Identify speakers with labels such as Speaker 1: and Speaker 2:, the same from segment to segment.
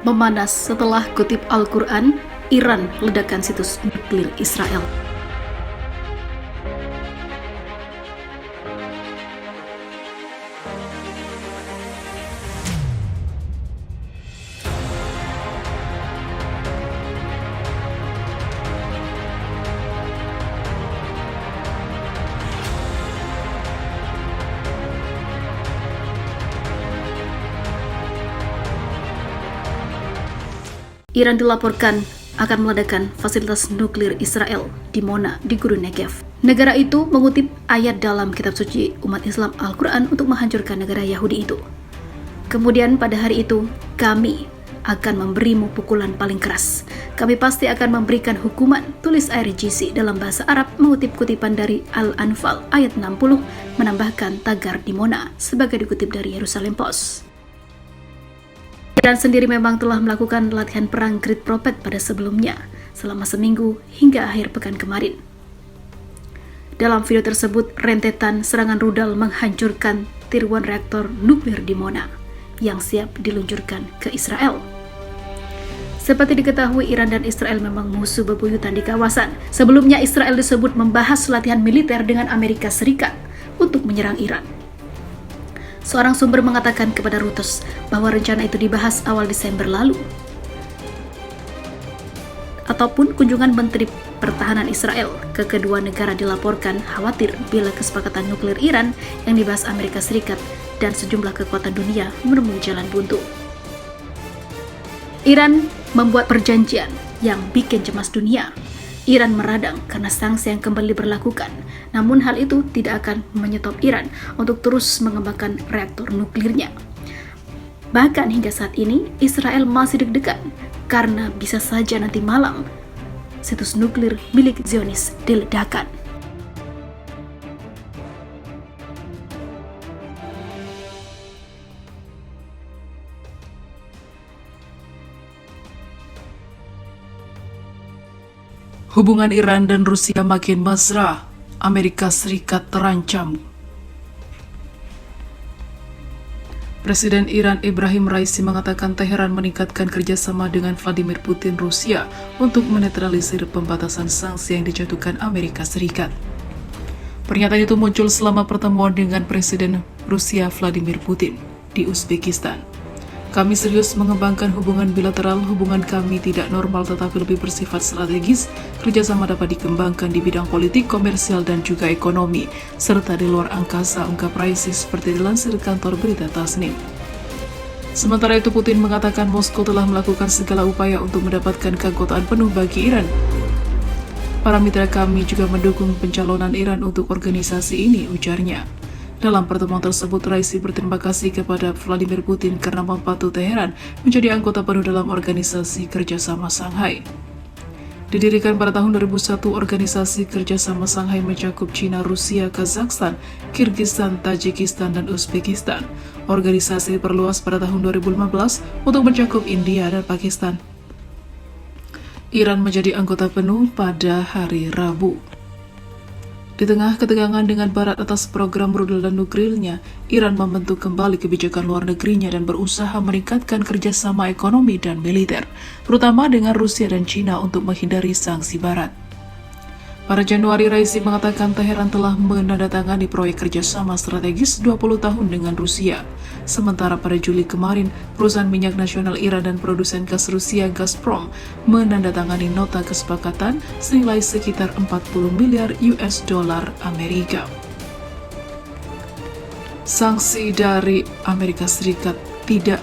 Speaker 1: Memanas setelah kutip Al-Quran, Iran ledakan situs nuklir Israel. Iran dilaporkan akan meledakkan fasilitas nuklir Israel di Mona di Gurun Negev. Negara itu mengutip ayat dalam kitab suci umat Islam Al-Quran untuk menghancurkan negara Yahudi itu. Kemudian pada hari itu, kami akan memberimu pukulan paling keras. Kami pasti akan memberikan hukuman, tulis IRGC dalam bahasa Arab mengutip kutipan dari Al-Anfal ayat 60 menambahkan tagar di Mona sebagai dikutip dari Jerusalem Post. Iran sendiri memang telah melakukan latihan perang Great Prophet pada sebelumnya, selama seminggu hingga akhir pekan kemarin. Dalam video tersebut, rentetan serangan rudal menghancurkan tiruan reaktor nuklir di Mona yang siap diluncurkan ke Israel. Seperti diketahui, Iran dan Israel memang musuh bebuyutan di kawasan. Sebelumnya Israel disebut membahas latihan militer dengan Amerika Serikat untuk menyerang Iran. Seorang sumber mengatakan kepada Reuters bahwa rencana itu dibahas awal Desember lalu. Ataupun kunjungan Menteri Pertahanan Israel ke kedua negara dilaporkan khawatir bila kesepakatan nuklir Iran yang dibahas Amerika Serikat dan sejumlah kekuatan dunia menemui jalan buntu. Iran membuat perjanjian yang bikin cemas dunia. Iran meradang karena sanksi yang kembali diberlakukan. Namun hal itu tidak akan menyetop Iran untuk terus mengembangkan reaktor nuklirnya. Bahkan hingga saat ini, Israel masih deg-degan karena bisa saja nanti malam situs nuklir milik Zionis diledakkan.
Speaker 2: Hubungan Iran dan Rusia makin mesra, Amerika Serikat terancam. Presiden Iran Ibrahim Raisi mengatakan Teheran meningkatkan kerjasama dengan Vladimir Putin Rusia untuk menetralisir pembatasan sanksi yang dijatuhkan Amerika Serikat. Pernyataan itu muncul selama pertemuan dengan Presiden Rusia Vladimir Putin di Uzbekistan. Kami serius mengembangkan hubungan bilateral, hubungan kami tidak normal tetapi lebih bersifat strategis, kerjasama dapat dikembangkan di bidang politik, komersial, dan juga ekonomi, serta di luar angkasa, ungkap Raisi seperti dilansir kantor berita Tasnim. Sementara itu Putin mengatakan Moskow telah melakukan segala upaya untuk mendapatkan keanggotaan penuh bagi Iran. Para mitra kami juga mendukung pencalonan Iran untuk organisasi ini, ujarnya. Dalam pertemuan tersebut, Raisi berterima kasih kepada Vladimir Putin karena membantu Teheran menjadi anggota penuh dalam Organisasi Kerjasama Shanghai. Didirikan pada tahun 2001, Organisasi Kerjasama Shanghai mencakup China, Rusia, Kazakhstan, Kirgistan, Tajikistan, dan Uzbekistan. Organisasi diperluas pada tahun 2015 untuk mencakup India dan Pakistan. Iran menjadi anggota penuh pada hari Rabu. Di tengah ketegangan dengan Barat atas program rudal dan nuklirnya, Iran membentuk kembali kebijakan luar negerinya dan berusaha meningkatkan kerjasama ekonomi dan militer, terutama dengan Rusia dan China untuk menghindari sanksi Barat. Pada Januari, Raisi mengatakan Teheran telah menandatangani proyek kerjasama strategis 20 tahun dengan Rusia. Sementara pada Juli kemarin, perusahaan minyak nasional Iran dan produsen gas Rusia Gazprom menandatangani nota kesepakatan senilai sekitar 40 miliar US dollar Amerika. Sanksi dari Amerika Serikat tidak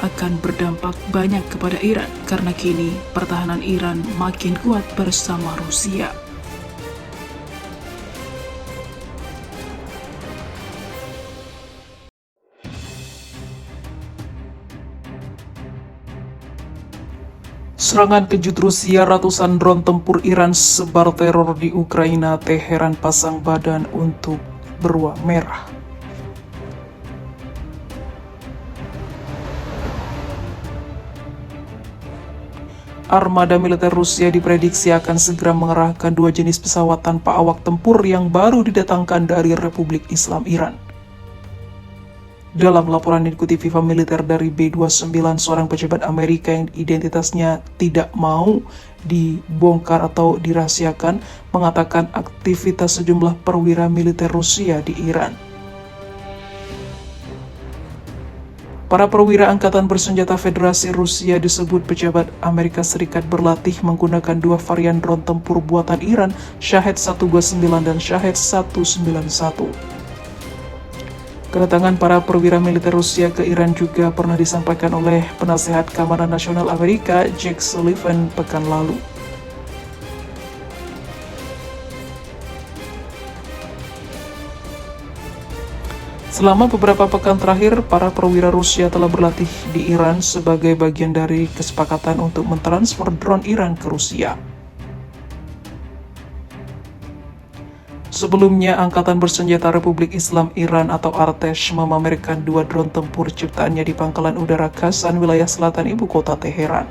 Speaker 2: akan berdampak banyak kepada Iran karena kini pertahanan Iran makin kuat bersama Rusia. Serangan kejut Rusia, ratusan drone tempur Iran sebar teror di Ukraina, Teheran pasang badan untuk beruang merah. Armada militer Rusia diprediksi akan segera mengerahkan 2 jenis pesawat tanpa awak tempur yang baru didatangkan dari Republik Islam Iran. Dalam laporan diikuti FIFA militer dari B-29, seorang pejabat Amerika yang identitasnya tidak mau dibongkar atau dirahasiakan mengatakan aktivitas sejumlah perwira militer Rusia di Iran. Para perwira Angkatan Bersenjata Federasi Rusia disebut pejabat Amerika Serikat berlatih menggunakan dua varian drone tempur buatan Iran, Shahed 129 dan Shahed 191. Kedatangan para perwira militer Rusia ke Iran juga pernah disampaikan oleh penasehat Keamanan Nasional Amerika, Jake Sullivan, pekan lalu. Selama beberapa pekan terakhir, para perwira Rusia telah berlatih di Iran sebagai bagian dari kesepakatan untuk mentransfer drone Iran ke Rusia. Sebelumnya, Angkatan Bersenjata Republik Islam Iran atau Artesh memamerkan dua drone tempur ciptaannya di Pangkalan Udara Kasan, wilayah selatan ibu kota Teheran.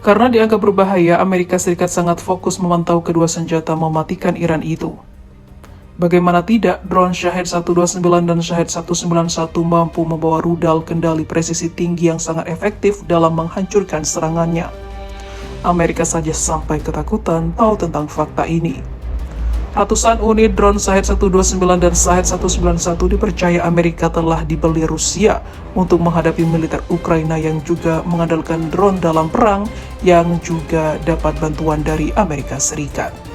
Speaker 2: Karena dianggap berbahaya, Amerika Serikat sangat fokus memantau kedua senjata mematikan Iran itu. Bagaimana tidak, drone Shahed 129 dan Shahed 191 mampu membawa rudal kendali presisi tinggi yang sangat efektif dalam menghancurkan serangannya. Amerika saja sampai ketakutan tahu tentang fakta ini. Ratusan unit drone Shahed 129 dan Shahed 191 dipercaya Amerika telah dibeli Rusia untuk menghadapi militer Ukraina yang juga mengandalkan drone dalam perang yang juga dapat bantuan dari Amerika Serikat.